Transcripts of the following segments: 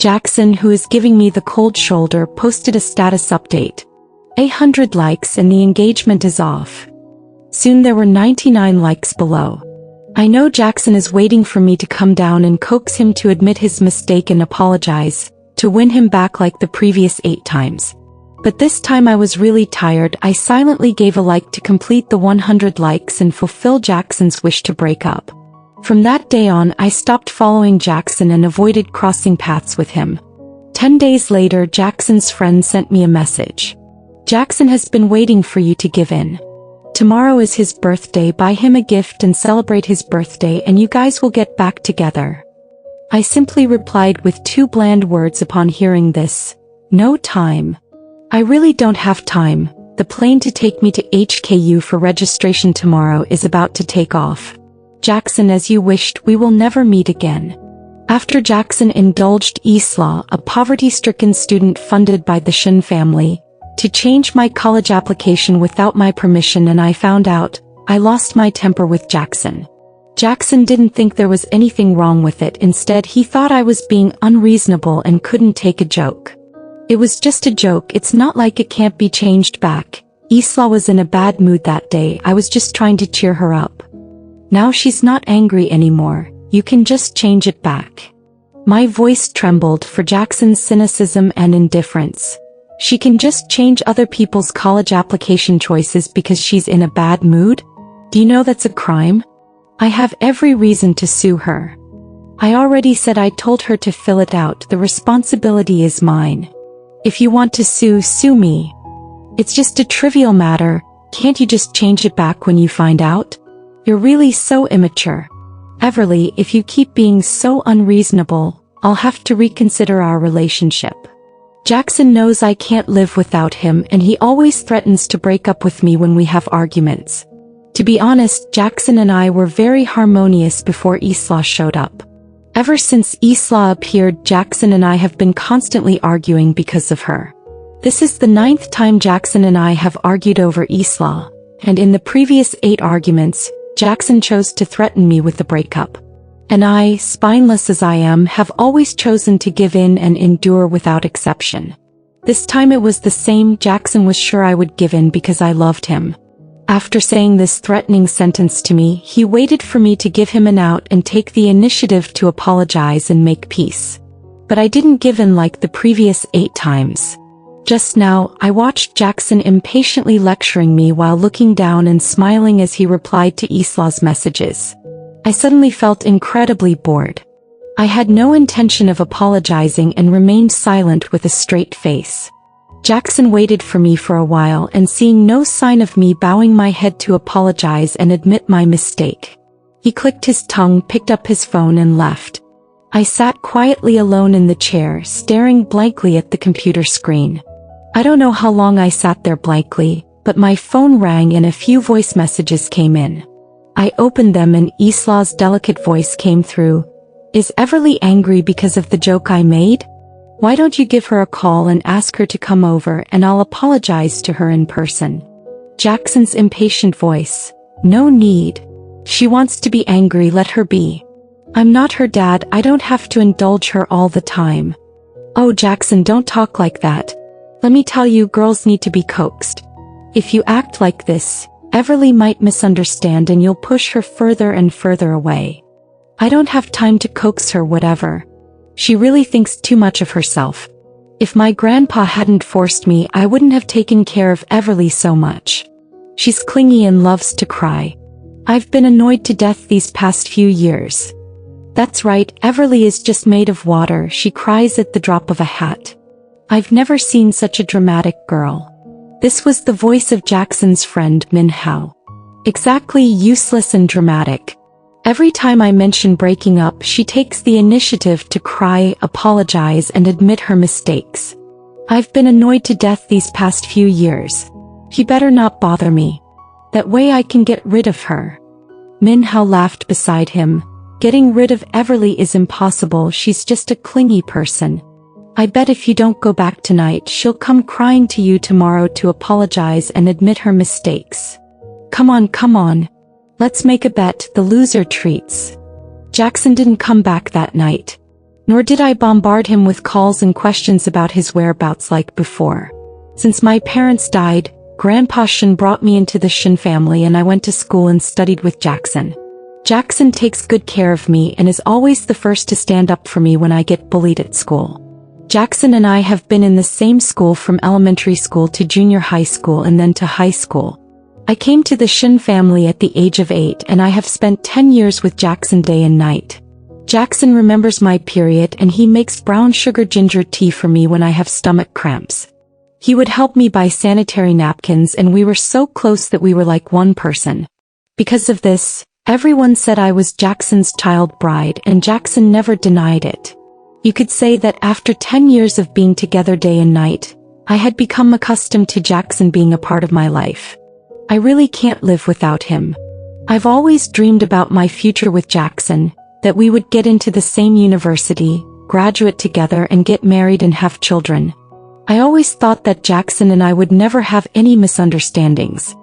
Jackson, who is giving me the cold shoulder, posted a status update. 800 likes and the engagement is off. Soon there were 99 likes below. I know Jackson is waiting for me to come down and coax him to admit his mistake and apologize, to win him back like the previous 8 times. But this time I was really tired. I silently gave a like to complete the 100 likes and fulfill Jackson's wish to break up. From that day on, I stopped following Jackson and avoided crossing paths with him. 10 days later, Jackson's friend sent me a message. Jackson has been waiting for you to give in. Tomorrow is his birthday. Buy him a gift and celebrate his birthday and you guys will get back together. I simply replied with 2 bland words upon hearing this. No time. I really don't have time. The plane to take me to HKU for registration tomorrow is about to take off. Jackson, as you wished, we will never meet again. After Jackson indulged Eslaw, a poverty-stricken student funded by the Shin family, to change my college application without my permission, and I found out, I lost my temper with Jackson. Jackson didn't think there was anything wrong with it. Instead, he thought I was being unreasonable and couldn't take a joke. It was just a joke. It's not like it can't be changed back. Eslaw was in a bad mood that day. I was just trying to cheer her up. Now she's not angry anymore. You can just change it back. My voice trembled for Jackson's cynicism and indifference. She can just change other people's college application choices because she's in a bad mood? Do you know that's a crime? I have every reason to sue her. I already said I told her to fill it out. The responsibility is mine. If you want to sue, sue me. It's just a trivial matter. Can't you just change it back when you find out? You're really so immature. Everly, if you keep being so unreasonable, I'll have to reconsider our relationship. Jackson knows I can't live without him, and he always threatens to break up with me when we have arguments. To be honest, Jackson and I were very harmonious before Eslaw showed up. Ever since Eslaw appeared, Jackson and I have been constantly arguing because of her. This is the 9th time Jackson and I have argued over Eslaw, and in the previous 8 arguments, Jackson chose to threaten me with a breakup. And I, spineless as I am, have always chosen to give in and endure without exception. This time it was the same. Jackson was sure I would give in because I loved him. After saying this threatening sentence to me, he waited for me to give him an out and take the initiative to apologize and make peace. But I didn't give in like the previous 8 times. Just now, I watched Jackson impatiently lecturing me while looking down and smiling as he replied to Eslaw's messages. I suddenly felt incredibly bored. I had no intention of apologizing and remained silent with a straight face. Jackson waited for me for a while, and seeing no sign of me bowing my head to apologize and admit my mistake, he clicked his tongue, picked up his phone and left. I sat quietly alone in the chair, staring blankly at the computer screen. I don't know how long I sat there blankly, but my phone rang and a few voice messages came in. I opened them and Eslaw's delicate voice came through. Is Everly angry because of the joke I made? Why don't you give her a call and ask her to come over and I'll apologize to her in person? Jackson's impatient voice. No need. She wants to be angry, let her be. I'm not her dad, I don't have to indulge her all the time. Oh Jackson, don't talk like that. Let me tell you, girls need to be coaxed. If you act like this, Everly might misunderstand and you'll push her further and further away. I don't have time to coax her, whatever. She really thinks too much of herself. If my grandpa hadn't forced me, I wouldn't have taken care of Everly so much. She's clingy and loves to cry. I've been annoyed to death these past few years. That's right, Everly is just made of water. She cries at the drop of a hat. I've never seen such a dramatic girl. This was the voice of Jackson's friend Min Hao. Exactly, useless and dramatic. Every time I mention breaking up, she takes the initiative to cry, apologize, and admit her mistakes. I've been annoyed to death these past few years. He better not bother me. That way I can get rid of her. Min Hao laughed beside him. Getting rid of Everly is impossible, she's just a clingy person. I bet if you don't go back tonight, she'll come crying to you tomorrow to apologize and admit her mistakes. Come on. Let's make a bet, the loser treats. Jackson didn't come back that night. Nor did I bombard him with calls and questions about his whereabouts like before. Since my parents died, Grandpa Shin brought me into the Shin family and I went to school and studied with Jackson. Jackson takes good care of me and is always the first to stand up for me when I get bullied at school. Jackson and I have been in the same school from elementary school to junior high school and then to high school. I came to the Shin family at the age of 8 and I have spent 10 years with Jackson day and night. Jackson remembers my period and he makes brown sugar ginger tea for me when I have stomach cramps. He would help me buy sanitary napkins and we were so close that we were like one person. Because of this, everyone said I was Jackson's child bride and Jackson never denied it. You could say that after 10 years of being together day and night, I had become accustomed to Jackson being a part of my life. I really can't live without him. I've always dreamed about my future with Jackson, that we would get into the same university, graduate together and get married and have children. I always thought that Jackson and I would never have any misunderstandings.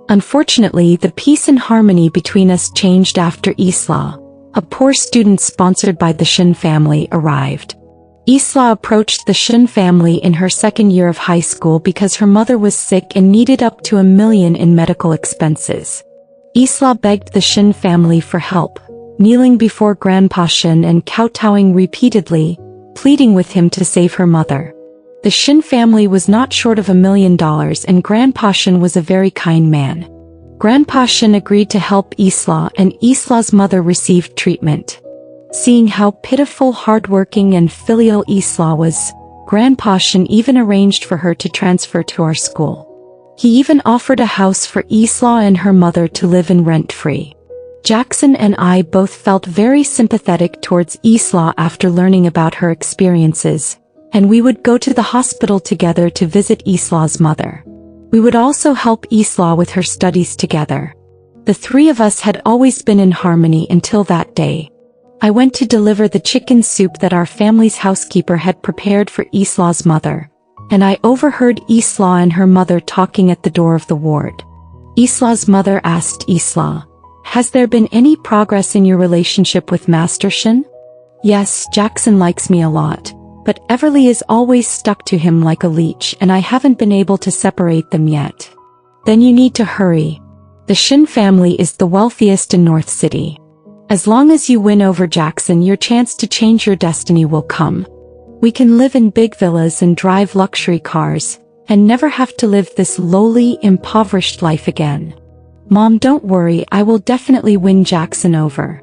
Unfortunately, the peace and harmony between us changed after Eslaw, a poor student sponsored by the Shin family, arrived. Eslaw approached the Shin family in her second year of high school because her mother was sick and needed up to $1 million in medical expenses. Eslaw begged the Shin family for help, kneeling before Grandpa Shin and kowtowing repeatedly, pleading with him to save her mother. The Shin family was not short of $1 million and Grandpa Shin was a very kind man. Grandpa Shin agreed to help Eslaw and Eslaw's mother received treatment. Seeing how pitiful, hardworking and filial Eslaw was, Grandpa Shin even arranged for her to transfer to our school. He even offered a house for Eslaw and her mother to live in rent-free. Jackson and I both felt very sympathetic towards Eslaw after learning about her experiences, and we would go to the hospital together to visit Eslaw's mother. We would also help Eslaw with her studies together. The three of us had always been in harmony until that day. I went to deliver the chicken soup that our family's housekeeper had prepared for Eslaw's mother, and I overheard Eslaw and her mother talking at the door of the ward. Eslaw's mother asked Eslaw, "Has there been any progress in your relationship with Master Shin?" "Yes, Jackson likes me a lot. But Everly is always stuck to him like a leech and I haven't been able to separate them yet." "Then you need to hurry. The Shin family is the wealthiest in North City. As long as you win over Jackson, your chance to change your destiny will come. We can live in big villas and drive luxury cars, and never have to live this lowly, impoverished life again. Mom, don't worry, I will definitely win Jackson over."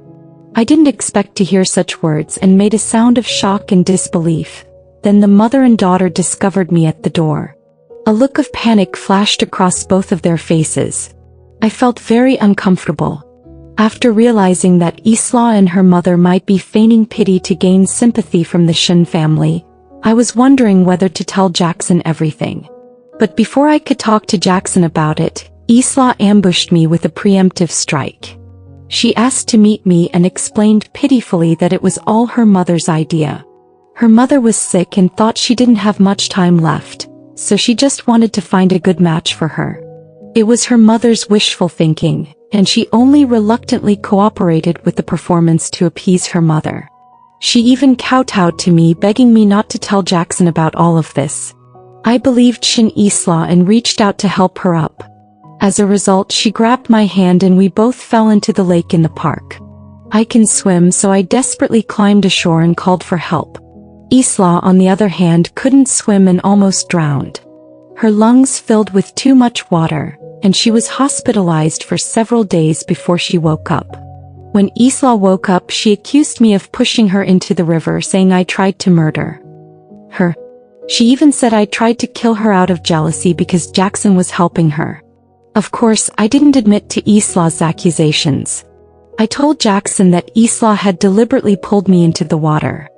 I didn't expect to hear such words and made a sound of shock and disbelief. Then the mother and daughter discovered me at the door. A look of panic flashed across both of their faces. I felt very uncomfortable. After realizing that Eslaw and her mother might be feigning pity to gain sympathy from the Shin family, I was wondering whether to tell Jackson everything. But before I could talk to Jackson about it, Eslaw ambushed me with a preemptive strike. She asked to meet me and explained pitifully that it was all her mother's idea. Her mother was sick and thought she didn't have much time left, so she just wanted to find a good match for her. It was her mother's wishful thinking, and she only reluctantly cooperated with the performance to appease her mother. She even kowtowed to me, begging me not to tell Jackson about all of this. I believed Shin Eslaw and reached out to help her up. As a result, she grabbed my hand and we both fell into the lake in the park. I can swim, so I desperately climbed ashore and called for help. Eslaw, on the other hand, couldn't swim and almost drowned. Her lungs filled with too much water, and she was hospitalized for several days before she woke up. When Eslaw woke up, she accused me of pushing her into the river, saying I tried to murder her. She even said I tried to kill her out of jealousy because Jackson was helping her. Of course, I didn't admit to Eslaw's accusations. I told Jackson that Eslaw had deliberately pulled me into the water.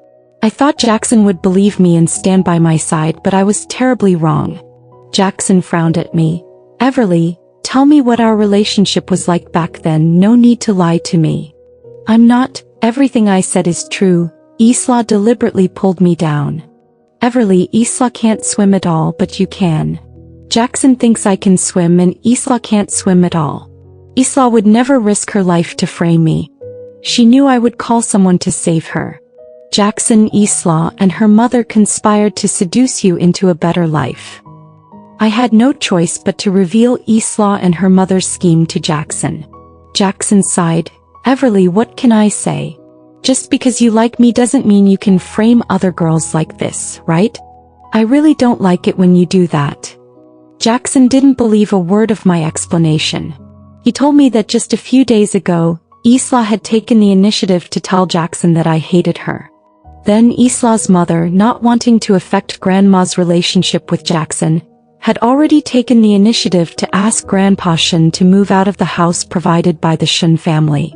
I thought Jackson would believe me and stand by my side, but I was terribly wrong. Jackson frowned at me. "Everly, tell me what our relationship was like back then. No need to lie to me." "I'm not. Everything I said is true." Eslaw deliberately pulled me down. "Everly, Eslaw can't swim at all, but you can. Jackson thinks I can swim and Eslaw can't swim at all. Eslaw would never risk her life to frame me. She knew I would call someone to save her. Jackson, Eslaw, and her mother conspired to seduce you into a better life. I had no choice but to reveal Eslaw and her mother's scheme to Jackson. Jackson sighed. Everly, what can I say? Just because you like me doesn't mean you can frame other girls like this, right? I really don't like it when you do that. Jackson didn't believe a word of my explanation. He told me that just a few days ago, Eslaw had taken the initiative to tell Jackson that I hated her. Then Eslaw's mother, not wanting to affect Grandma's relationship with Jackson, had already taken the initiative to ask Grandpa Shun to move out of the house provided by the Shun family.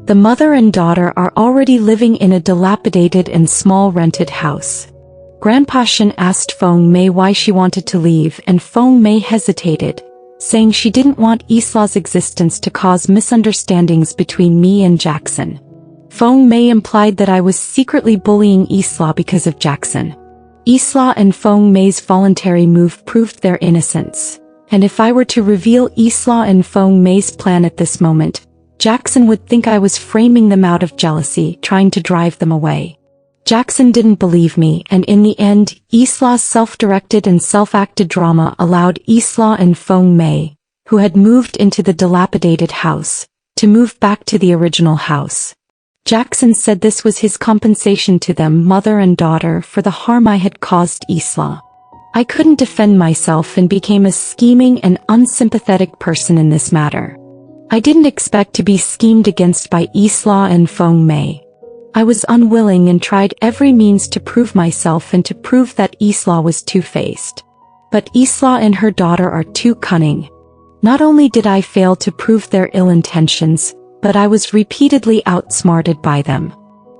The mother and daughter are already living in a dilapidated and small rented house. Grandpa Shun asked Feng Mei why she wanted to leave, and Feng Mei hesitated, saying she didn't want Eslaw's existence to cause misunderstandings between me and Jackson. Feng Mei implied that I was secretly bullying Eslaw because of Jackson. Eslaw and Feng Mei's voluntary move proved their innocence, and if I were to reveal Eslaw and Feng Mei's plan at this moment, Jackson would think I was framing them out of jealousy, trying to drive them away. Jackson didn't believe me, and in the end, Eslaw's self-directed and self-acted drama allowed Eslaw and Feng Mei, who had moved into the dilapidated house, to move back to the original house. Jackson said this was his compensation to them, mother and daughter, for the harm I had caused Eslaw. I couldn't defend myself and became a scheming and unsympathetic person in this matter. I didn't expect to be schemed against by Eslaw and Feng Mei. I was unwilling and tried every means to prove myself and to prove that Eslaw was two-faced. But Eslaw and her daughter are too cunning. Not only did I fail to prove their ill intentions, but I was repeatedly outsmarted by them.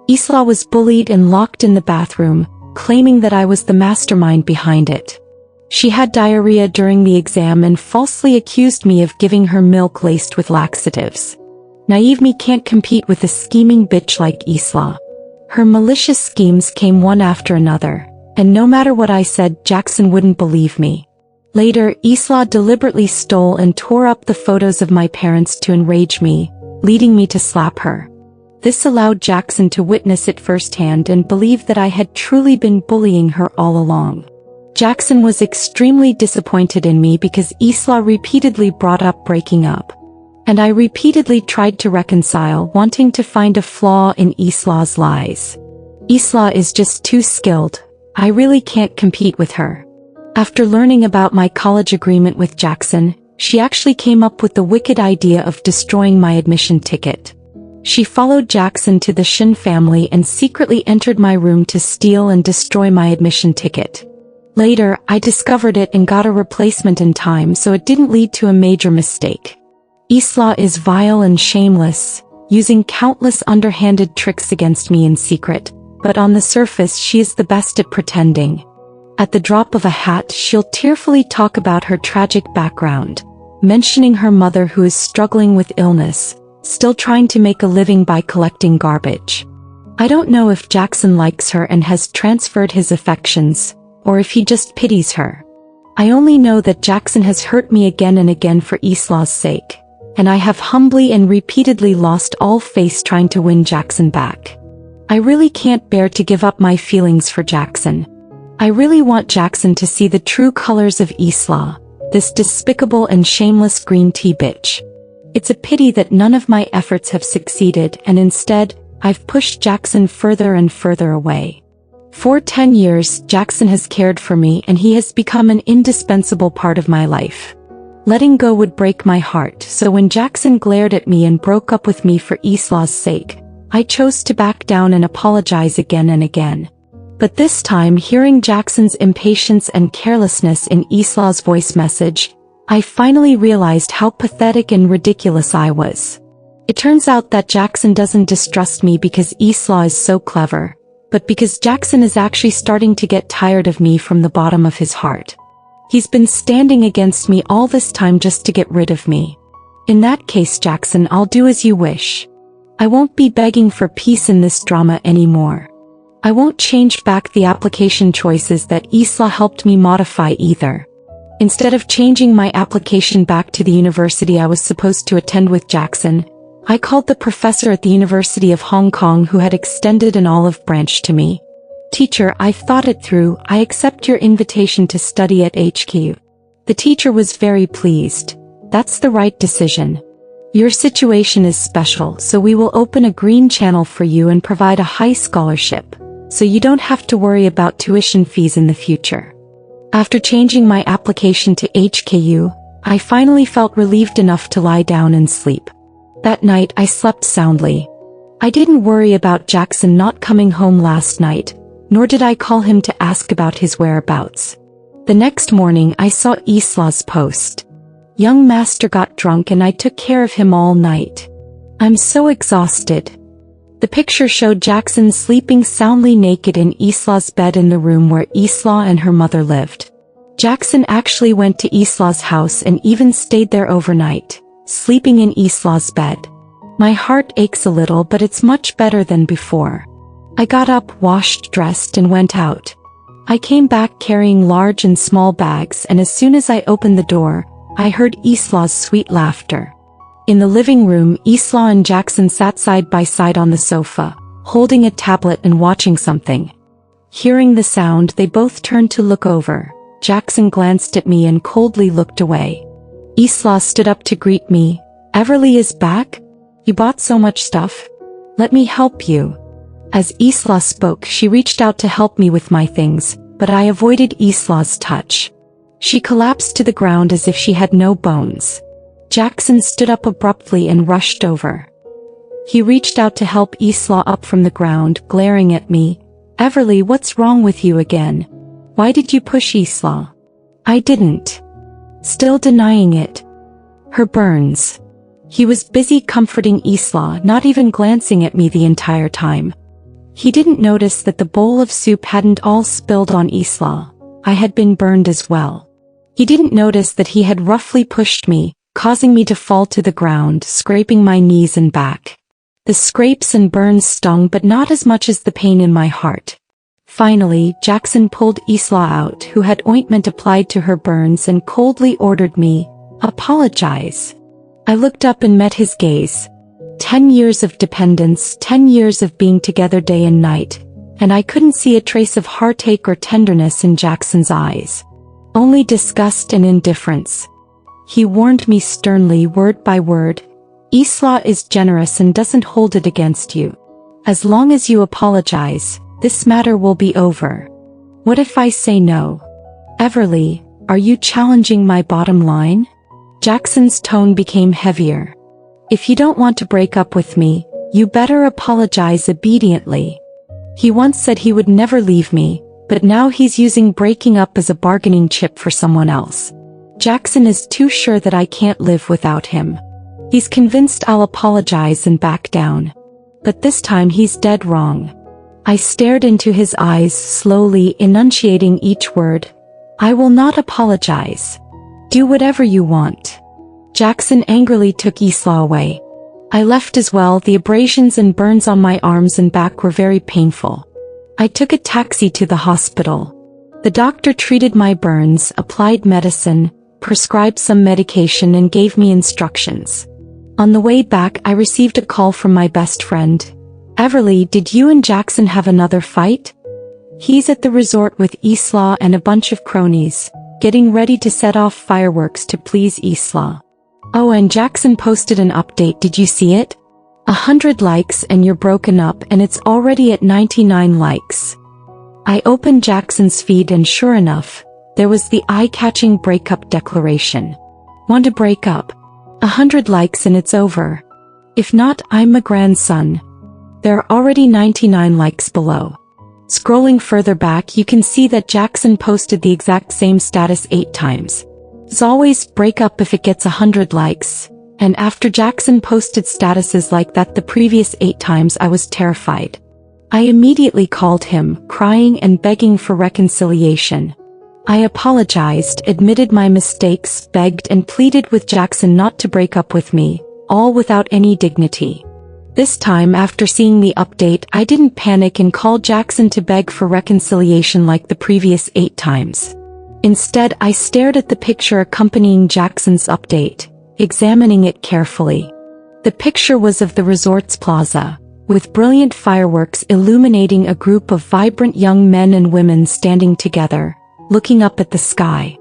Eslaw was bullied and locked in the bathroom, claiming that I was the mastermind behind it. She had diarrhea during the exam and falsely accused me of giving her milk laced with laxatives. Naive me can't compete with a scheming bitch like Eslaw. Her malicious schemes came one after another, and no matter what I said, Jackson wouldn't believe me. Later, Eslaw deliberately stole and tore up the photos of my parents to enrage me, leading me to slap her. This allowed Jackson to witness it firsthand and believe that I had truly been bullying her all along. Jackson was extremely disappointed in me because Eslaw repeatedly brought up breaking up. And I repeatedly tried to reconcile, wanting to find a flaw in Eslaw's lies. Eslaw is just too skilled. I really can't compete with her. After learning about my college agreement with Jackson, she actually came up with the wicked idea of destroying my admission ticket. She followed Jackson to the Shun family and secretly entered my room to steal and destroy my admission ticket. Later, I discovered it and got a replacement in time, so it didn't lead to a major mistake. Eslaw is vile and shameless, using countless underhanded tricks against me in secret, but on the surface she is the best at pretending. At the drop of a hat, she'll tearfully talk about her tragic background, mentioning her mother who is struggling with illness, still trying to make a living by collecting garbage. I don't know if Jackson likes her and has transferred his affections, or if he just pities her. I only know that Jackson has hurt me again and again for Eslaw's sake, and I have humbly and repeatedly lost all faith trying to win Jackson back. I really can't bear to give up my feelings for Jackson. I really want Jackson to see the true colors of Eslaw, this despicable and shameless green tea bitch. It's a pity that none of my efforts have succeeded, and instead, I've pushed Jackson further and further away. For 10 years, Jackson has cared for me and he has become an indispensable part of my life. Letting go would break my heart, so when Jackson glared at me and broke up with me for Eslaw's sake, I chose to back down and apologize again and again. But this time, hearing Jackson's impatience and carelessness in Eslaw's voice message, I finally realized how pathetic and ridiculous I was. It turns out that Jackson doesn't distrust me because Eslaw is so clever, but because Jackson is actually starting to get tired of me from the bottom of his heart. He's been standing against me all this time just to get rid of me. In that case, Jackson, I'll do as you wish. I won't be begging for peace in this drama anymore. I won't change back the application choices that Eslaw helped me modify either. Instead of changing my application back to the university I was supposed to attend with Jackson, I called the professor at the University of Hong Kong who had extended an olive branch to me. Teacher, I've thought it through. I accept your invitation to study at HQ. The teacher was very pleased. That's the right decision. Your situation is special, so we will open a green channel for you and provide a high scholarship, so you don't have to worry about tuition fees in the future. After changing my application to HKU, I finally felt relieved enough to lie down and sleep. That night I slept soundly. I didn't worry about Jackson not coming home last night, nor did I call him to ask about his whereabouts. The next morning I saw Eslaw's post. Young master got drunk and I took care of him all night. I'm so exhausted. The picture showed Jackson sleeping soundly naked in Eslaw's bed in the room where Eslaw and her mother lived. Jackson actually went to Eslaw's house and even stayed there overnight, sleeping in Eslaw's bed. My heart aches a little, but it's much better than before. I got up, washed, dressed, and went out. I came back carrying large and small bags, and as soon as I opened the door, I heard Eslaw's sweet laughter. In the living room, Eslaw and Jackson sat side by side on the sofa, holding a tablet and watching something. Hearing the sound, they both turned to look over. Jackson glanced at me and coldly looked away. Eslaw stood up to greet me. Everly is back? You bought so much stuff? Let me help you. As Eslaw spoke, she reached out to help me with my things, but I avoided Eslaw's touch. She collapsed to the ground as if she had no bones. Jackson stood up abruptly and rushed over. He reached out to help Eslaw up from the ground, glaring at me. Everly, what's wrong with you again? Why did you push Eslaw? I didn't. Still denying it. Her burns. He was busy comforting Eslaw, not even glancing at me the entire time. He didn't notice that the bowl of soup hadn't all spilled on Eslaw. I had been burned as well. He didn't notice that he had roughly pushed me, causing me to fall to the ground, scraping my knees and back. The scrapes and burns stung, but not as much as the pain in my heart. Finally, Jackson pulled Eslaw out, who had ointment applied to her burns, and coldly ordered me, apologize. I looked up and met his gaze. 10 years of dependence, 10 years of being together day and night, and I couldn't see a trace of heartache or tenderness in Jackson's eyes. Only disgust and indifference. He warned me sternly, word by word, Eslaw is generous and doesn't hold it against you. As long as you apologize, this matter will be over. What if I say no? Everly, are you challenging my bottom line? Jackson's tone became heavier. If you don't want to break up with me, you better apologize obediently. He once said he would never leave me, but now he's using breaking up as a bargaining chip for someone else. Jackson is too sure that I can't live without him. He's convinced I'll apologize and back down. But this time he's dead wrong. I stared into his eyes, slowly enunciating each word. I will not apologize. Do whatever you want. Jackson angrily took Eslaw away. I left as well. The abrasions and burns on my arms and back were very painful. I took a taxi to the hospital. The doctor treated my burns, applied medicine, prescribed some medication, and gave me instructions. On the way back, I received a call from my best friend. Everly, did you and Jackson have another fight? He's at the resort with Eslaw and a bunch of cronies, getting ready to set off fireworks to please Eslaw. Oh, and Jackson posted an update. Did you see it? 100 likes and you're broken up, and it's already at 99 likes. I opened Jackson's feed and sure enough, there was the eye-catching breakup declaration. Want to break up? 100 likes and it's over. If not, I'm a grandson. There are already 99 likes below. Scrolling further back, you can see that Jackson posted the exact same status 8 times. As always, break up if it gets 100 likes. And after Jackson posted statuses like that the previous 8 times, I was terrified. I immediately called him, crying and begging for reconciliation. I apologized, admitted my mistakes, begged and pleaded with Jackson not to break up with me, all without any dignity. This time, after seeing the update, I didn't panic and call Jackson to beg for reconciliation like the previous 8 times. Instead, I stared at the picture accompanying Jackson's update, examining it carefully. The picture was of the resort's plaza, with brilliant fireworks illuminating a group of vibrant young men and women standing together, looking up at the sky.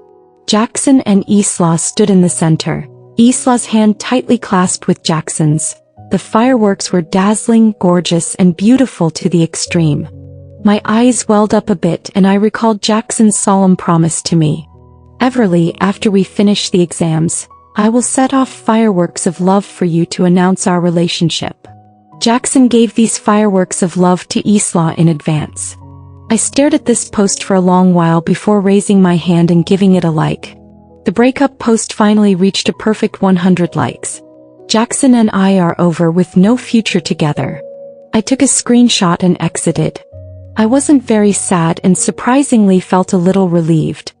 Jackson and Eslaw stood in the center, Eslaw's hand tightly clasped with Jackson's. The fireworks were dazzling, gorgeous, and beautiful to the extreme. My eyes welled up a bit and I recalled Jackson's solemn promise to me. Everly, after we finish the exams, I will set off fireworks of love for you to announce our relationship. Jackson gave these fireworks of love to Eslaw in advance. I stared at this post for a long while before raising my hand and giving it a like. The breakup post finally reached a perfect 100 likes. Jackson and I are over with no future together. I took a screenshot and exited. I wasn't very sad and surprisingly felt a little relieved.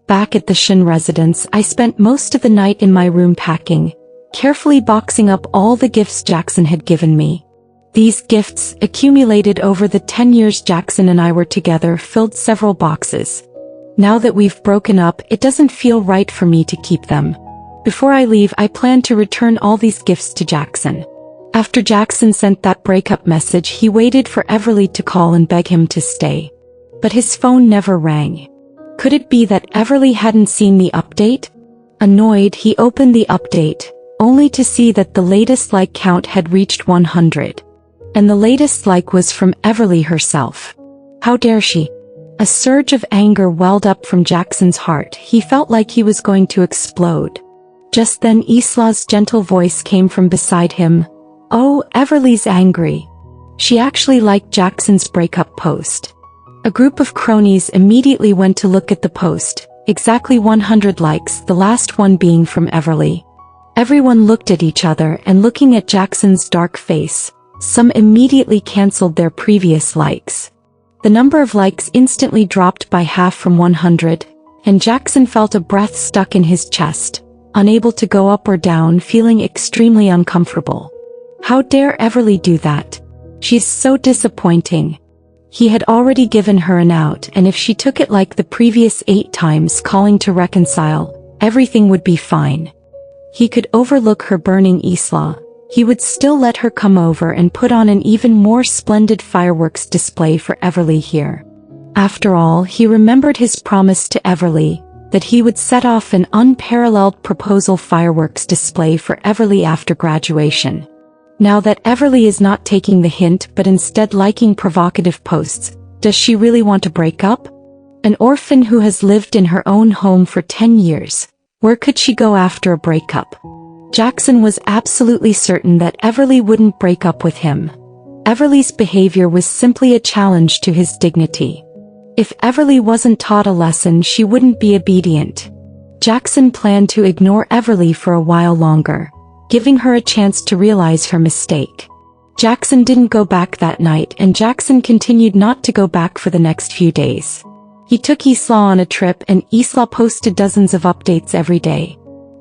Back at the Shin residence, I spent most of the night in my room packing, carefully boxing up all the gifts Jackson had given me. These gifts, accumulated over the 10 years Jackson and I were together, filled several boxes. Now that we've broken up, it doesn't feel right for me to keep them. Before I leave, I plan to return all these gifts to Jackson. After Jackson sent that breakup message, he waited for Everly to call and beg him to stay. But his phone never rang. Could it be that Everly hadn't seen the update? Annoyed, he opened the update, only to see that the latest like count had reached 100. And the latest like was from Everly herself. How dare she? A surge of anger welled up from Jackson's heart. He felt like he was going to explode. Just then Eslaw's gentle voice came from beside him. Oh, Everly's angry. She actually liked Jackson's breakup post. A group of cronies immediately went to look at the post, exactly 100 likes, the last one being from Everly. Everyone looked at each other and looking at Jackson's dark face, some immediately cancelled their previous likes. The number of likes instantly dropped by half from 100, and Jackson felt a breath stuck in his chest, unable to go up or down, feeling extremely uncomfortable. How dare Everly do that? She's so disappointing. He had already given her an out, and if she took it like the previous 8 times calling to reconcile, everything would be fine. He could overlook her burning Eslaw. He would still let her come over and put on an even more splendid fireworks display for Everly here. After all, he remembered his promise to Everly, that he would set off an unparalleled proposal fireworks display for Everly after graduation. Now that Everly is not taking the hint but instead liking provocative posts, does she really want to break up? An orphan who has lived in her own home for 10 years, where could she go after a breakup? Jackson was absolutely certain that Everly wouldn't break up with him. Everly's behavior was simply a challenge to his dignity. If Everly wasn't taught a lesson, she wouldn't be obedient. Jackson planned to ignore Everly for a while longer, giving her a chance to realize her mistake. Jackson didn't go back that night, and Jackson continued not to go back for the next few days. He took Eslaw on a trip, and Eslaw posted dozens of updates every day.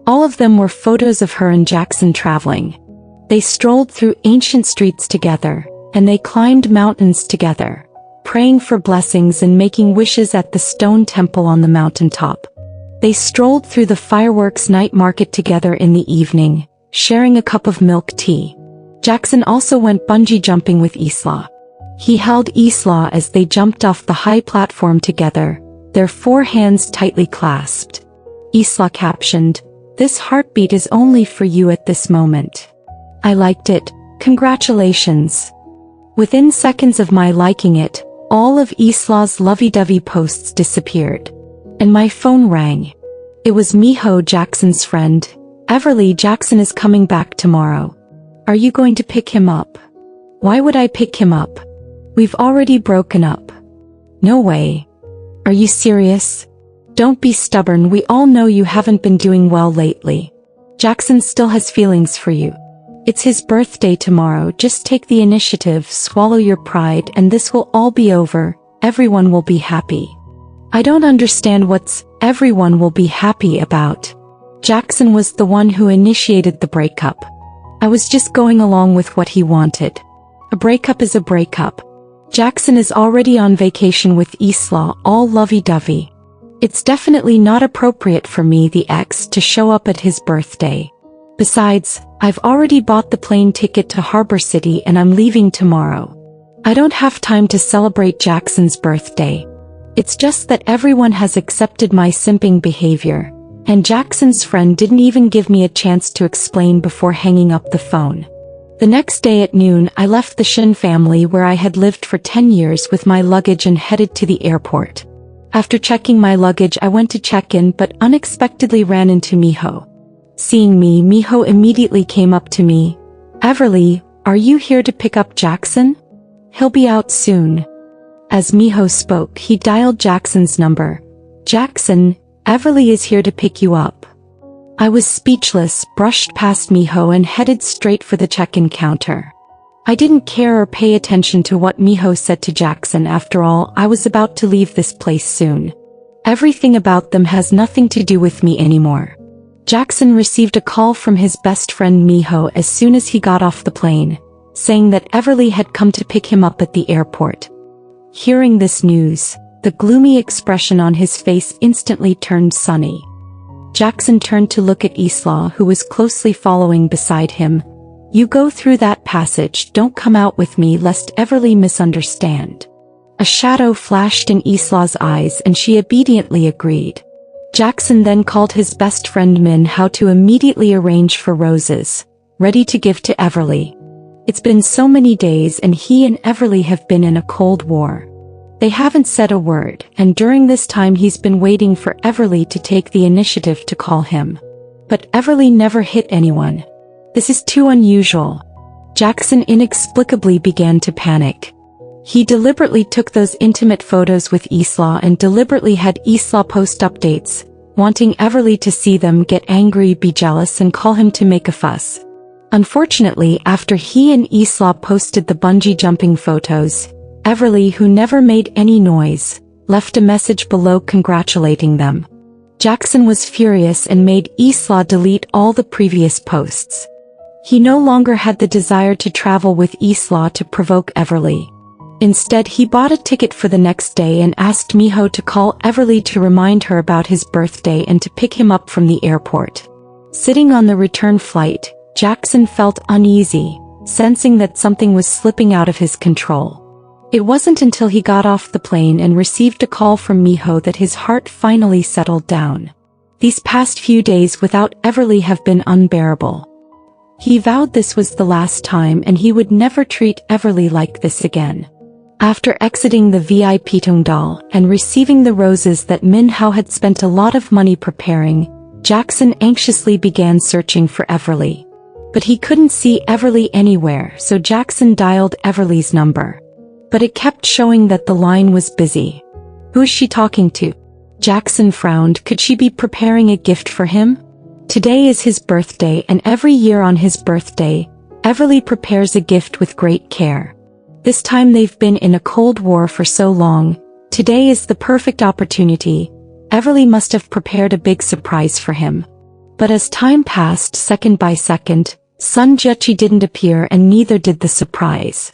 All of them were photos of her and Jackson traveling. They strolled through ancient streets together, and they climbed mountains together, praying for blessings and making wishes at the stone temple on the mountaintop. They strolled through the fireworks night market together in the evening, sharing a cup of milk tea. Jackson also went bungee jumping with Eslaw. He held Eslaw as they jumped off the high platform together, their 4 hands tightly clasped. Eslaw captioned, "This heartbeat is only for you at this moment." I liked it. Congratulations. Within seconds of my liking it, all of Eslaw's lovey-dovey posts disappeared. And my phone rang. It was Miho, Jackson's friend. Everly, Jackson is coming back tomorrow. Are you going to pick him up? Why would I pick him up? We've already broken up. No way. Are you serious? Don't be stubborn, we all know you haven't been doing well lately. Jackson still has feelings for you. It's his birthday tomorrow, just take the initiative, swallow your pride, and this will all be over, everyone will be happy. I don't understand what's everyone will be happy about. Jackson was the one who initiated the breakup. I was just going along with what he wanted. A breakup is a breakup. Jackson is already on vacation with Eslaw, all lovey-dovey. It's definitely not appropriate for me, the ex, to show up at his birthday. Besides, I've already bought the plane ticket to Harbor City and I'm leaving tomorrow. I don't have time to celebrate Jackson's birthday. It's just that everyone has accepted my simping behavior, and Jackson's friend didn't even give me a chance to explain before hanging up the phone. The next day at noon, I left the Shin family where I had lived for 10 years with my luggage and headed to the airport. After checking my luggage, I went to check in but unexpectedly ran into Miho. Seeing me, Miho immediately came up to me. "Everly, are you here to pick up Jackson? He'll be out soon." As Miho spoke, he dialed Jackson's number. "Jackson, Everly is here to pick you up." I was speechless, brushed past Miho and headed straight for the check-in counter. I didn't care or pay attention to what Miho said to Jackson. After all, I was about to leave this place soon. Everything about them has nothing to do with me anymore. Jackson received a call from his best friend Miho as soon as he got off the plane, saying that Everly had come to pick him up at the airport. Hearing this news, the gloomy expression on his face instantly turned sunny. Jackson turned to look at Eslaw, who was closely following beside him. "You go through that passage, don't come out with me lest Everly misunderstand." A shadow flashed in Eslaw's eyes and she obediently agreed. Jackson then called his best friend Min Hao to immediately arrange for roses, ready to give to Everly. It's been so many days and he and Everly have been in a cold war. They haven't said a word, and during this time he's been waiting for Everly to take the initiative to call him. But Everly never hit anyone. This is too unusual. Jackson inexplicably began to panic. He deliberately took those intimate photos with Eslaw and deliberately had Eslaw post updates, wanting Everly to see them, get angry, be jealous and call him to make a fuss. Unfortunately, after he and Eslaw posted the bungee jumping photos, Everly, who never made any noise, left a message below congratulating them. Jackson was furious and made Eslaw delete all the previous posts. He no longer had the desire to travel with Eslaw to provoke Everly. Instead, he bought a ticket for the next day and asked Miho to call Everly to remind her about his birthday and to pick him up from the airport. Sitting on the return flight, Jackson felt uneasy, sensing that something was slipping out of his control. It wasn't until he got off the plane and received a call from Miho that his heart finally settled down. These past few days without Everly have been unbearable. He vowed this was the last time and he would never treat Everly like this again. After exiting the VIP Tongdal and receiving the roses that Min Hao had spent a lot of money preparing, Jackson anxiously began searching for Everly. But he couldn't see Everly anywhere, so Jackson dialed Everly's number. But it kept showing that the line was busy. Who is she talking to? Jackson frowned. Could she be preparing a gift for him? Today is his birthday, and every year on his birthday, Everly prepares a gift with great care. This time they've been in a cold war for so long. Today is the perfect opportunity. Everly must have prepared a big surprise for him. But as time passed second by second, Sun Juchi didn't appear and neither did the surprise.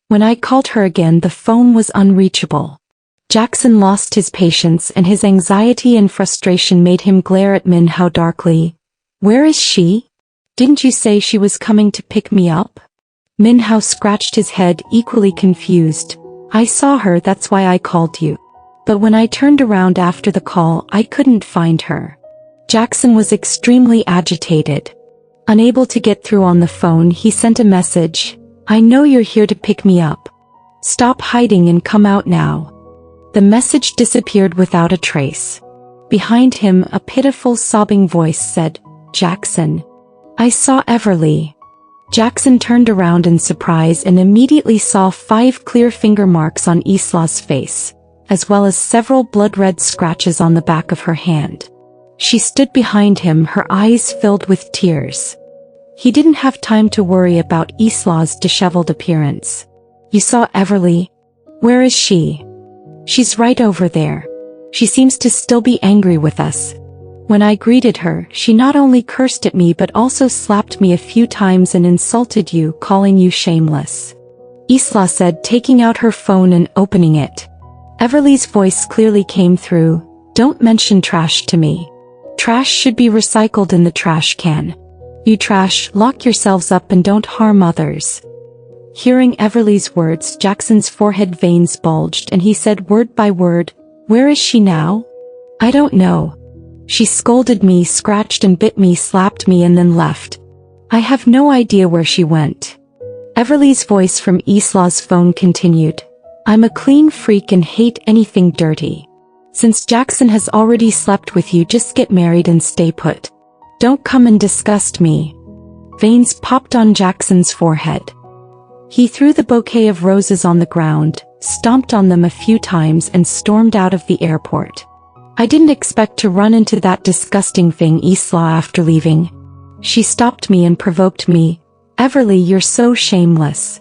When I called her again, the phone was unreachable. Jackson lost his patience and his anxiety and frustration made him glare at Min Hao darkly. "Where is she? Didn't you say she was coming to pick me up?" Min Hao scratched his head, equally confused. "I saw her, that's why I called you. But when I turned around after the call, I couldn't find her." Jackson was extremely agitated. Unable to get through on the phone, he sent a message. "I know you're here to pick me up. Stop hiding and come out now." The message disappeared without a trace. Behind him, a pitiful sobbing voice said, "Jackson, I saw Everly." Jackson turned around in surprise and immediately saw 5 clear finger marks on Eslaw's face, as well as several blood-red scratches on the back of her hand. She stood behind him, her eyes filled with tears. He didn't have time to worry about Eslaw's disheveled appearance. "You saw Everly? Where is she?" "She's right over there. She seems to still be angry with us. When I greeted her, she not only cursed at me but also slapped me a few times and insulted you, calling you shameless," Eslaw said, taking out her phone and opening it. Everly's voice clearly came through. "Don't mention trash to me. Trash should be recycled in the trash can. You trash, lock yourselves up and don't harm others." Hearing Everly's words, Jackson's forehead veins bulged and he said word by word, "Where is she now?" "I don't know. She scolded me, scratched and bit me, slapped me and then left. I have no idea where she went." Everly's voice from Eslaw's phone continued, "I'm a clean freak and hate anything dirty. Since Jackson has already slept with you, just get married and stay put. Don't come and disgust me." Veins popped on Jackson's forehead. He threw the bouquet of roses on the ground, stomped on them a few times and stormed out of the airport. "I didn't expect to run into that disgusting thing, Eslaw, after leaving. She stopped me and provoked me. Everly, you're so shameless.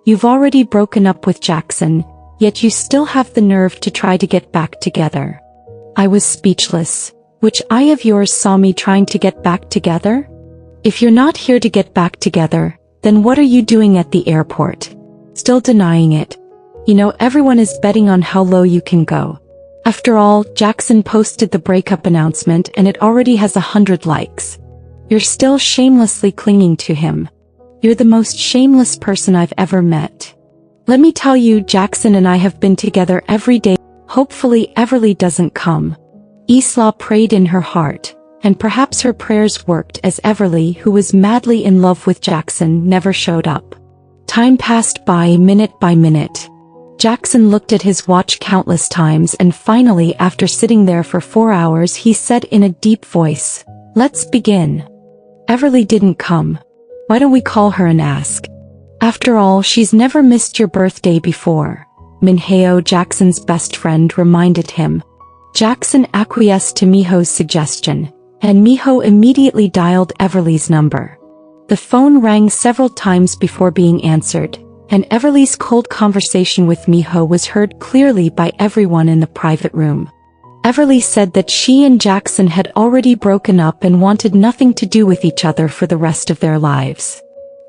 You've already broken up with Jackson, yet you still have the nerve to try to get back together." I was speechless. "Which eye of yours saw me trying to get back together? If you're not here to get back together, then what are you doing at the airport? Still denying it. You know everyone is betting on how low you can go. After all, Jackson posted the breakup announcement and it already has 100 likes. You're still shamelessly clinging to him. You're the most shameless person I've ever met. Let me tell you, Jackson and I have been together every day. Hopefully Everly doesn't come." Eslaw prayed in her heart, and perhaps her prayers worked as Everly, who was madly in love with Jackson, never showed up. Time passed by minute by minute. Jackson looked at his watch countless times and finally, after sitting there for 4 hours, he said in a deep voice, "Let's begin." "Everly didn't come. Why don't we call her and ask? After all, she's never missed your birthday before," Minheo, Jackson's best friend, reminded him. Jackson acquiesced to Miho's suggestion, and Miho immediately dialed Everly's number. The phone rang several times before being answered, and Everly's cold conversation with Miho was heard clearly by everyone in the private room. Everly said that she and Jackson had already broken up and wanted nothing to do with each other for the rest of their lives.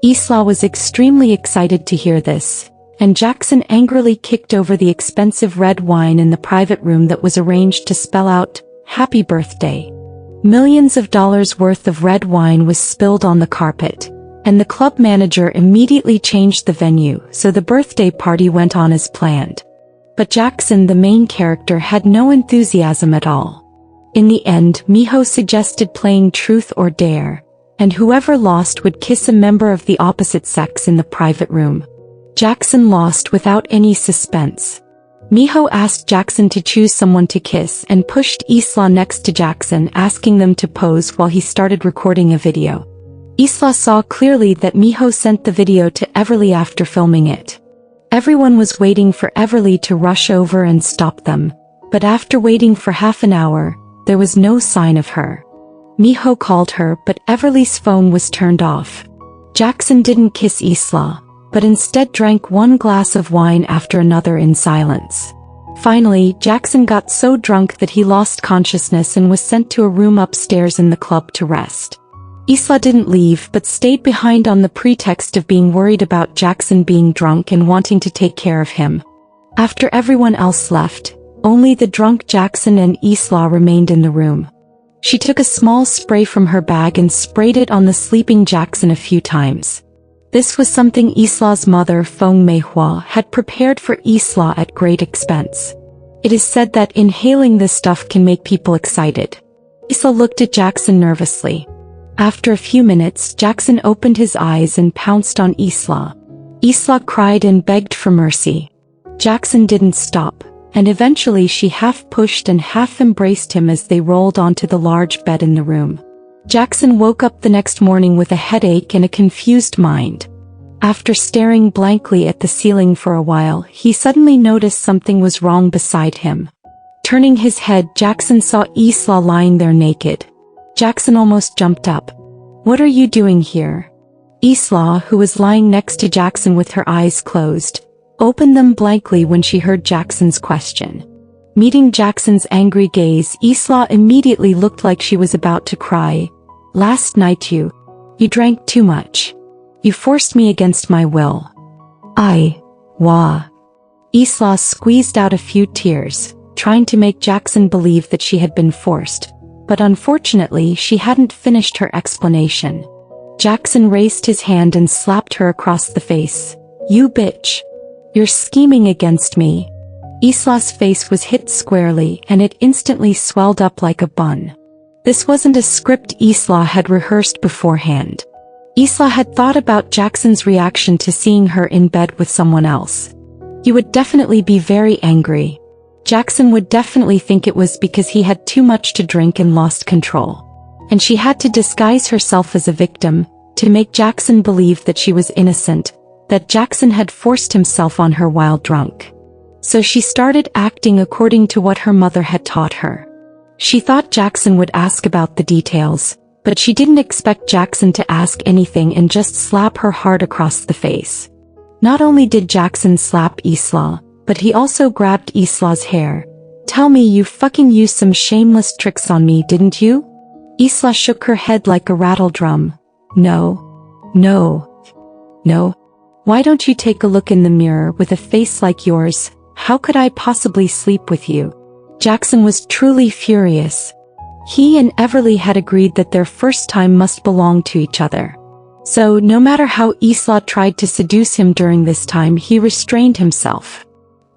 Eslaw was extremely excited to hear this, and Jackson angrily kicked over the expensive red wine in the private room that was arranged to spell out, "Happy Birthday." Millions of dollars worth of red wine was spilled on the carpet, and the club manager immediately changed the venue, so the birthday party went on as planned. But Jackson, the main character, had no enthusiasm at all. In the end, Miho suggested playing Truth or Dare, and whoever lost would kiss a member of the opposite sex in the private room. Jackson lost without any suspense. Miho asked Jackson to choose someone to kiss and pushed Eslaw next to Jackson, asking them to pose while he started recording a video. Eslaw saw clearly that Miho sent the video to Everly after filming it. Everyone was waiting for Everly to rush over and stop them, but after waiting for half an hour, there was no sign of her. Miho called her, but Everly's phone was turned off. Jackson didn't kiss Eslaw, but instead drank one glass of wine after another in silence. Finally, Jackson got so drunk that he lost consciousness and was sent to a room upstairs in the club to rest. Eslaw didn't leave but stayed behind on the pretext of being worried about Jackson being drunk and wanting to take care of him. After everyone else left, only the drunk Jackson and Eslaw remained in the room. She took a small spray from her bag and sprayed it on the sleeping Jackson a few times. This was something Eslaw's mother, Feng Meihua, had prepared for Eslaw at great expense. It is said that inhaling this stuff can make people excited. Eslaw looked at Jackson nervously. After a few minutes, Jackson opened his eyes and pounced on Eslaw. Eslaw cried and begged for mercy. Jackson didn't stop, and eventually she half pushed and half embraced him as they rolled onto the large bed in the room. Jackson woke up the next morning with a headache and a confused mind. After staring blankly at the ceiling for a while, he suddenly noticed something was wrong beside him. Turning his head, Jackson saw Eslaw lying there naked. Jackson almost jumped up. "What are you doing here?" Eslaw, who was lying next to Jackson with her eyes closed, opened them blankly when she heard Jackson's question. Meeting Jackson's angry gaze, Eslaw immediately looked like she was about to cry. "Last night you drank too much. You forced me against my will." Wah. Eslaw squeezed out a few tears, trying to make Jackson believe that she had been forced, but unfortunately she hadn't finished her explanation. Jackson raised his hand and slapped her across the face. "You bitch. You're scheming against me." Eslaw's face was hit squarely and it instantly swelled up like a bun. This wasn't a script Eslaw had rehearsed beforehand. Eslaw had thought about Jackson's reaction to seeing her in bed with someone else. He would definitely be very angry. Jackson would definitely think it was because he had too much to drink and lost control. And she had to disguise herself as a victim, to make Jackson believe that she was innocent, that Jackson had forced himself on her while drunk. So she started acting according to what her mother had taught her. She thought Jackson would ask about the details, but she didn't expect Jackson to ask anything and just slap her hard across the face. Not only did Jackson slap Eslaw, but he also grabbed Eslaw's hair. "Tell me you fucking used some shameless tricks on me, didn't you?" Eslaw shook her head like a rattle drum. No. Why don't you take a look in the mirror with a face like yours? How could I possibly sleep with you? Jackson was truly furious. He and Everly had agreed that their first time must belong to each other. So no matter how Eslaw tried to seduce him during this time, he restrained himself.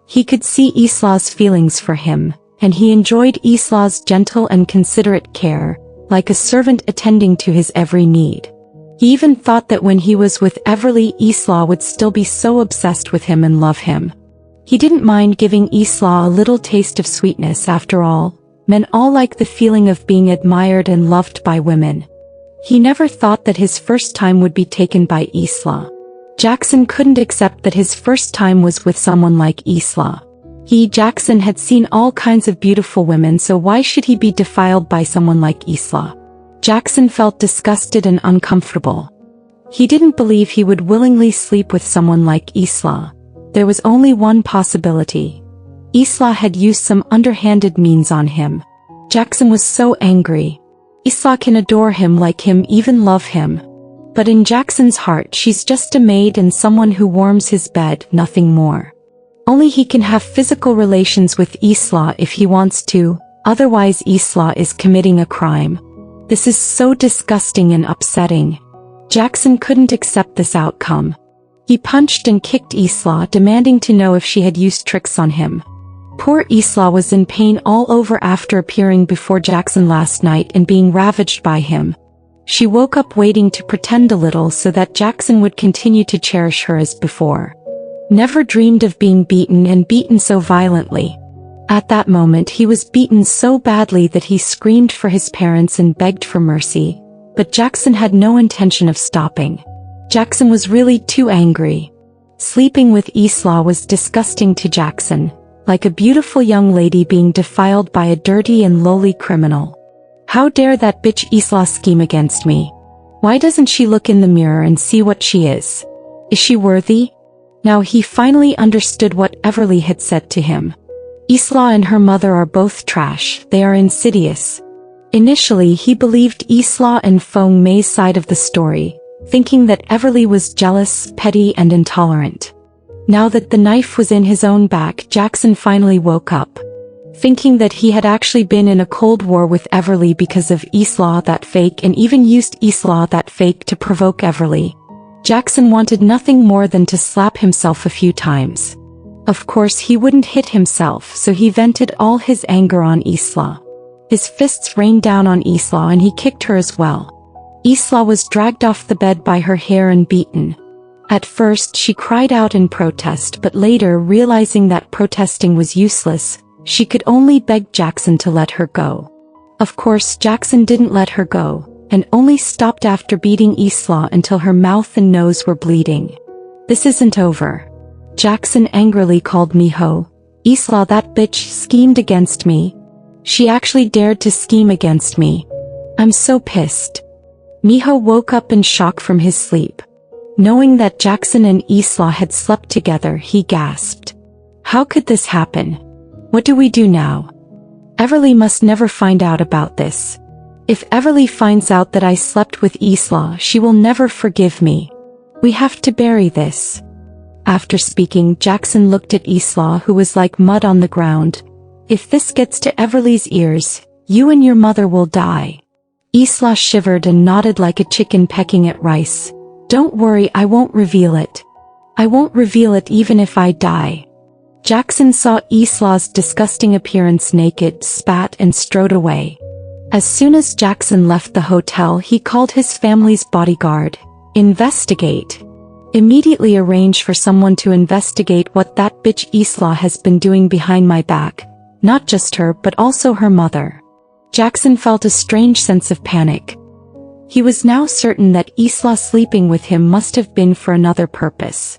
He could see Eslaw's feelings for him, and he enjoyed Eslaw's gentle and considerate care, like a servant attending to his every need. He even thought that when he was with Everly, Eslaw would still be so obsessed with him and love him. He didn't mind giving Eslaw a little taste of sweetness. After all, men all like the feeling of being admired and loved by women. He never thought that his first time would be taken by Eslaw. Jackson couldn't accept that his first time was with someone like Eslaw. Jackson had seen all kinds of beautiful women, so why should he be defiled by someone like Eslaw? Jackson felt disgusted and uncomfortable. He didn't believe he would willingly sleep with someone like Eslaw. There was only one possibility. Eslaw had used some underhanded means on him. Jackson was so angry. Eslaw can adore him, like him, even love him. But in Jackson's heart, she's just a maid and someone who warms his bed, nothing more. Only he can have physical relations with Eslaw if he wants to, otherwise Eslaw is committing a crime. This is so disgusting and upsetting. Jackson couldn't accept this outcome. He punched and kicked Eslaw, demanding to know if she had used tricks on him. Poor Eslaw was in pain all over after appearing before Jackson last night and being ravaged by him. She woke up waiting to pretend a little so that Jackson would continue to cherish her as before. Never dreamed of being beaten, and beaten so violently. At that moment he was beaten so badly that he screamed for his parents and begged for mercy, but Jackson had no intention of stopping. Jackson was really too angry. Sleeping with Eslaw was disgusting to Jackson, like a beautiful young lady being defiled by a dirty and lowly criminal. How dare that bitch Eslaw scheme against me? Why doesn't she look in the mirror and see what she is? Is she worthy? Now he finally understood what Everly had said to him. Eslaw and her mother are both trash, they are insidious. Initially he believed Eslaw and Feng Mei's side of the story, thinking that Everly was jealous, petty and intolerant. Now that the knife was in his own back, Jackson finally woke up. Thinking that he had actually been in a cold war with Everly because of Eslaw that fake, and even used Eslaw that fake to provoke Everly. Jackson wanted nothing more than to slap himself a few times. Of course he wouldn't hit himself, so he vented all his anger on Eslaw. His fists rained down on Eslaw and he kicked her as well. Eslaw was dragged off the bed by her hair and beaten. At first she cried out in protest, but later, realizing that protesting was useless, she could only beg Jackson to let her go. Of course Jackson didn't let her go, and only stopped after beating Eslaw until her mouth and nose were bleeding. This isn't over. Jackson angrily called Miho. Eslaw, that bitch, schemed against me. She actually dared to scheme against me. I'm so pissed. Miho woke up in shock from his sleep. Knowing that Jackson and Eslaw had slept together, he gasped. How could this happen? What do we do now? Everly must never find out about this. If Everly finds out that I slept with Eslaw, she will never forgive me. We have to bury this. After speaking, Jackson looked at Eslaw, who was like mud on the ground. If this gets to Everly's ears, you and your mother will die. Eslaw shivered and nodded like a chicken pecking at rice. Don't worry, I won't reveal it. I won't reveal it even if I die. Jackson saw Eslaw's disgusting appearance naked, spat and strode away. As soon as Jackson left the hotel, he called his family's bodyguard. Investigate. Immediately arrange for someone to investigate what that bitch Eslaw has been doing behind my back. Not just her but also her mother. Jackson felt a strange sense of panic. He was now certain that Eslaw sleeping with him must have been for another purpose.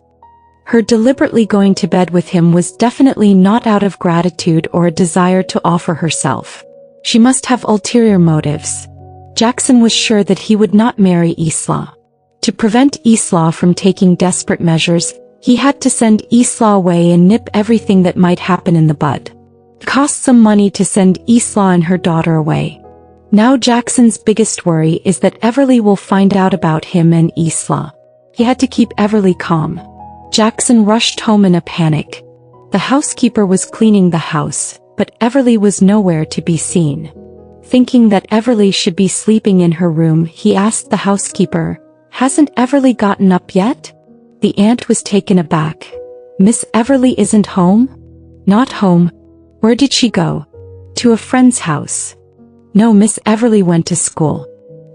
Her deliberately going to bed with him was definitely not out of gratitude or a desire to offer herself. She must have ulterior motives. Jackson was sure that he would not marry Eslaw. To prevent Eslaw from taking desperate measures, he had to send Eslaw away and nip everything that might happen in the bud. It cost some money to send Eslaw and her daughter away. Now Jackson's biggest worry is that Everly will find out about him and Eslaw. He had to keep Everly calm. Jackson rushed home in a panic. The housekeeper was cleaning the house, but Everly was nowhere to be seen. Thinking that Everly should be sleeping in her room, he asked the housekeeper, "Hasn't Everly gotten up yet?" The aunt was taken aback. "Miss Everly isn't home?" "Not home. Where did she go?" "To a friend's house." "No, Miss Everly went to school."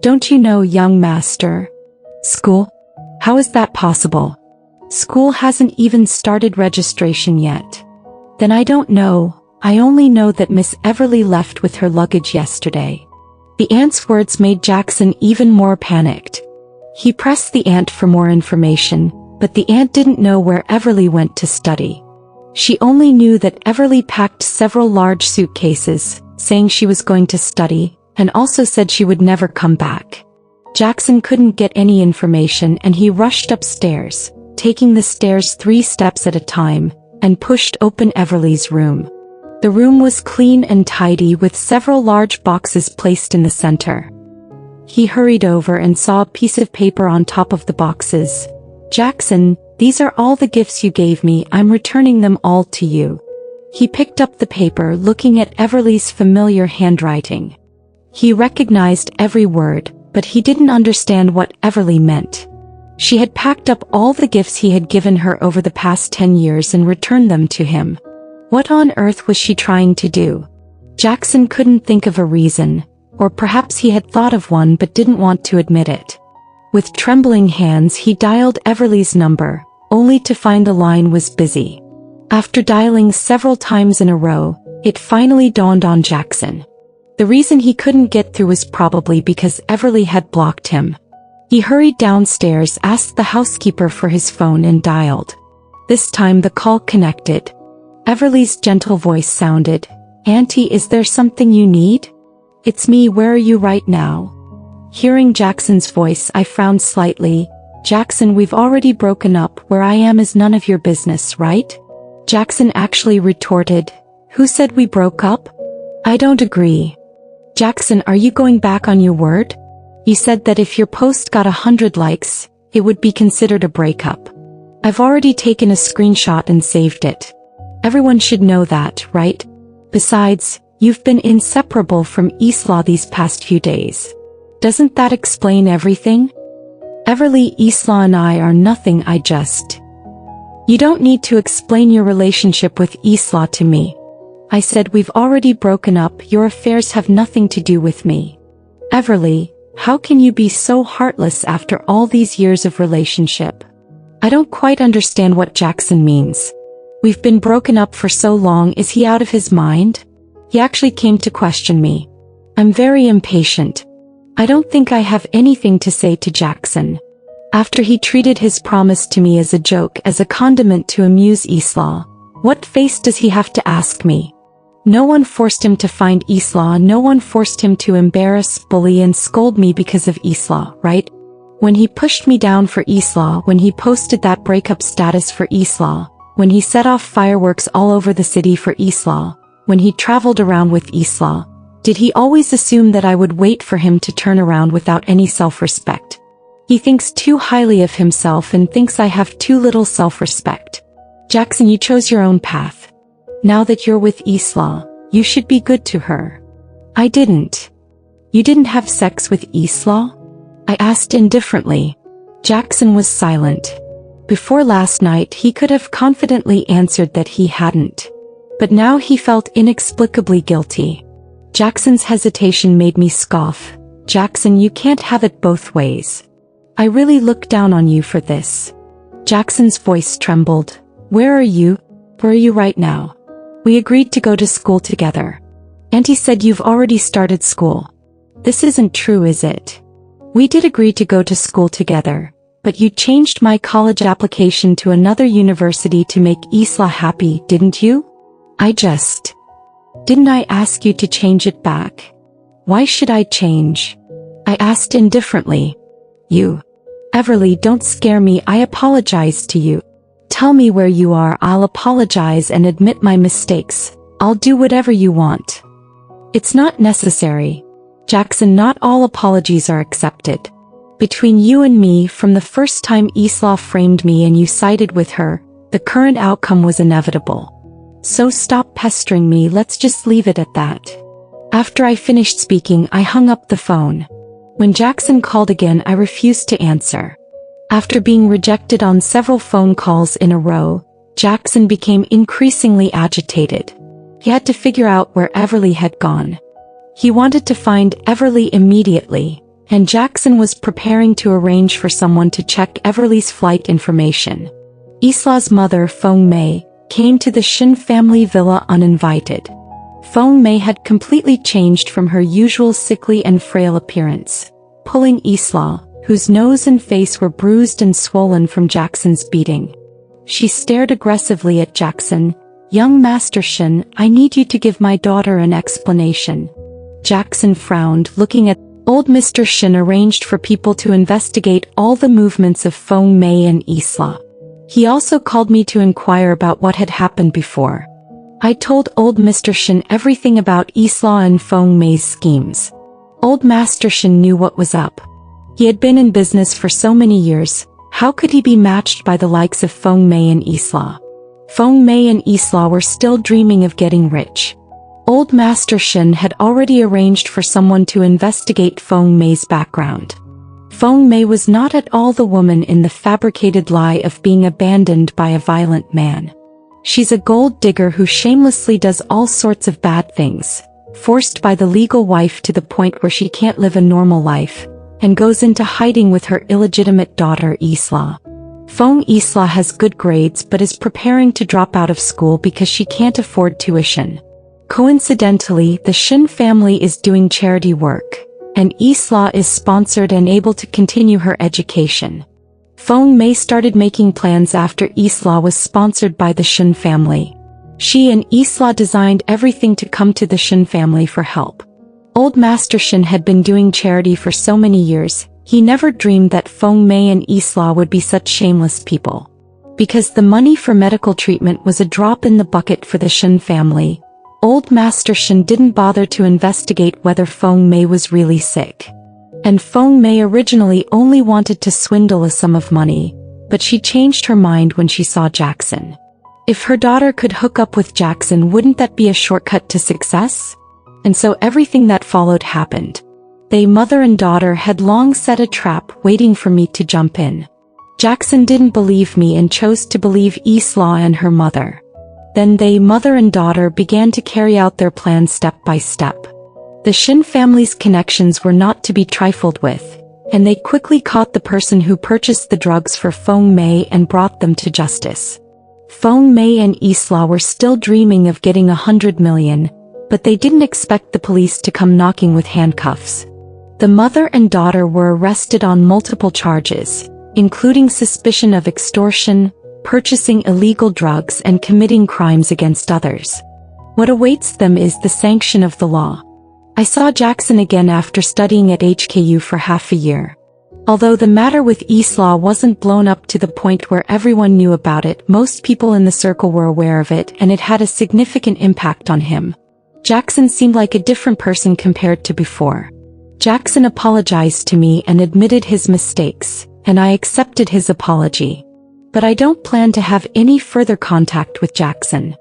"Don't you know, young master?" "School? How is that possible? School hasn't even started registration yet." "Then I don't know. I only know that Miss Everly left with her luggage yesterday." The aunt's words made Jackson even more panicked. He pressed the aunt for more information, but the aunt didn't know where Everly went to study. She only knew that Everly packed several large suitcases, saying she was going to study, and also said she would never come back. Jackson couldn't get any information and he rushed upstairs, taking the stairs 3 steps at a time, and pushed open Everly's room. The room was clean and tidy with several large boxes placed in the center. He hurried over and saw a piece of paper on top of the boxes. "Jackson, these are all the gifts you gave me. I'm returning them all to you." He picked up the paper, looking at Everly's familiar handwriting. He recognized every word, but he didn't understand what Everly meant. She had packed up all the gifts he had given her over the past 10 years and returned them to him. What on earth was she trying to do? Jackson couldn't think of a reason, or perhaps he had thought of one but didn't want to admit it. With trembling hands he dialed Everly's number, only to find the line was busy. After dialing several times in a row, it finally dawned on Jackson. The reason he couldn't get through was probably because Everly had blocked him. He hurried downstairs, asked the housekeeper for his phone and dialed. This time the call connected. Everly's gentle voice sounded, "Auntie, is there something you need?" "It's me, where are you right now?" Hearing Jackson's voice, I frowned slightly. "Jackson, we've already broken up. Where I am is none of your business, right?" Jackson actually retorted, "Who said we broke up? I don't agree." "Jackson, are you going back on your word? You said that if your post got 100 likes, it would be considered a breakup." "I've already taken a screenshot and saved it. Everyone should know that, right? Besides, you've been inseparable from Eslaw these past few days. Doesn't that explain everything?" "Everly, Eslaw and I are nothing. You don't need to explain your relationship with Eslaw to me. I said we've already broken up. Your affairs have nothing to do with me." "Everly, how can you be so heartless after all these years of relationship?" I don't quite understand what Jackson means. We've been broken up for so long. Is he out of his mind? He actually came to question me. I'm very impatient. I don't think I have anything to say to Jackson. After he treated his promise to me as a joke, as a condiment to amuse Eslaw, what face does he have to ask me? No one forced him to find Eslaw. No one forced him to embarrass, bully and scold me because of Eslaw, right? When he pushed me down for Eslaw, when he posted that breakup status for Eslaw, when he set off fireworks all over the city for Eslaw, when he traveled around with Eslaw, did he always assume that I would wait for him to turn around without any self-respect? He thinks too highly of himself and thinks I have too little self-respect. Jackson, you chose your own path. Now that you're with Eslaw, you should be good to her. I didn't. You didn't have sex with Eslaw? I asked indifferently. Jackson was silent. Before last night he could have confidently answered that he hadn't. But now he felt inexplicably guilty. Jackson's hesitation made me scoff. Jackson, you can't have it both ways. I really look down on you for this. Jackson's voice trembled. Where are you? Where are you right now? We agreed to go to school together. Auntie said you've already started school. This isn't true, is it? We did agree to go to school together, but you changed my college application to another university to make Eslaw happy, didn't you? Didn't I ask you to change it back? Why should I change? I asked indifferently. Everly, don't scare me. I apologize to you. Tell me where you are. I'll apologize and admit my mistakes. I'll do whatever you want. It's not necessary. Jackson, not all apologies are accepted. Between you and me, from the first time Eslaw framed me and you sided with her, the current outcome was inevitable. So stop pestering me, let's just leave it at that. After I finished speaking, I hung up the phone. When Jackson called again, I refused to answer. After being rejected on several phone calls in a row, Jackson became increasingly agitated. He had to figure out where Everly had gone. He wanted to find Everly immediately, and Jackson was preparing to arrange for someone to check Everly's flight information. Eslaw's mother, Fong Mei, came to the Shin family villa uninvited. Fong Mei had completely changed from her usual sickly and frail appearance, pulling Eslaw, whose nose and face were bruised and swollen from Jackson's beating. She stared aggressively at Jackson. Young Master Shin, I need you to give my daughter an explanation. Jackson frowned, looking at old Mr. Shin arranged for people to investigate all the movements of Fong Mei and Eslaw. He also called me to inquire about what had happened before. I told old Mr. Shin everything about Eslaw and Fong Mei's schemes. Old Master Shin knew what was up. He had been in business for so many years, how could he be matched by the likes of Fong Mei and Eslaw? Fong Mei and Eslaw were still dreaming of getting rich. Old Master Shin had already arranged for someone to investigate Fong Mei's background. Fong Mei was not at all the woman in the fabricated lie of being abandoned by a violent man. She's a gold digger who shamelessly does all sorts of bad things, forced by the legal wife to the point where she can't live a normal life, and goes into hiding with her illegitimate daughter Eslaw. Fong Eslaw has good grades but is preparing to drop out of school because she can't afford tuition. Coincidentally, the Shin family is doing charity work, and Eslaw is sponsored and able to continue her education. Fong Mei started making plans after Eslaw was sponsored by the Shin family. She and Eslaw designed everything to come to the Shin family for help. Old Master Shin had been doing charity for so many years, he never dreamed that Fong Mei and Eslaw would be such shameless people. Because the money for medical treatment was a drop in the bucket for the Shin family, Old Master Shin didn't bother to investigate whether Fong Mei was really sick. And Fong Mei originally only wanted to swindle a sum of money, but she changed her mind when she saw Jackson. If her daughter could hook up with Jackson, wouldn't that be a shortcut to success? And so everything that followed happened. They, mother and daughter, had long set a trap waiting for me to jump in. Jackson didn't believe me and chose to believe Eslaw and her mother. Then they, mother and daughter, began to carry out their plan step by step. The Shin family's connections were not to be trifled with, and they quickly caught the person who purchased the drugs for Fong Mei and brought them to justice. Fong Mei and Eslaw were still dreaming of getting 100 million, but they didn't expect the police to come knocking with handcuffs. The mother and daughter were arrested on multiple charges, including suspicion of extortion, purchasing illegal drugs, and committing crimes against others. What awaits them is the sanction of the law. I saw Jackson again after studying at HKU for half a year. Although the matter with Eslaw wasn't blown up to the point where everyone knew about it, most people in the circle were aware of it, and it had a significant impact on him. Jackson seemed like a different person compared to before. Jackson apologized to me and admitted his mistakes, and I accepted his apology. But I don't plan to have any further contact with Jackson.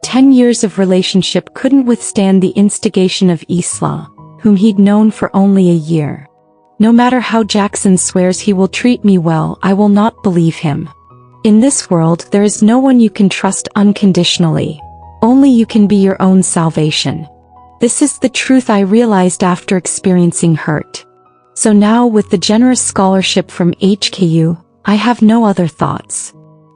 10 years of relationship couldn't withstand the instigation of Eslaw, whom he'd known for only a year. No matter how Jackson swears he will treat me well, I will not believe him. In this world, there is no one you can trust unconditionally. Only you can be your own salvation. This is the truth I realized after experiencing hurt. So now, with the generous scholarship from HKU, I have no other thoughts.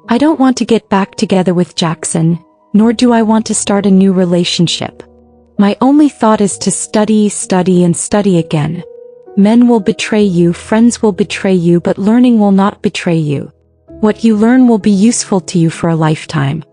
I don't want to get back together with Jackson, nor do I want to start a new relationship. My only thought is to study, study and study again. Men will betray you, friends will betray you, but learning will not betray you. What you learn will be useful to you for a lifetime.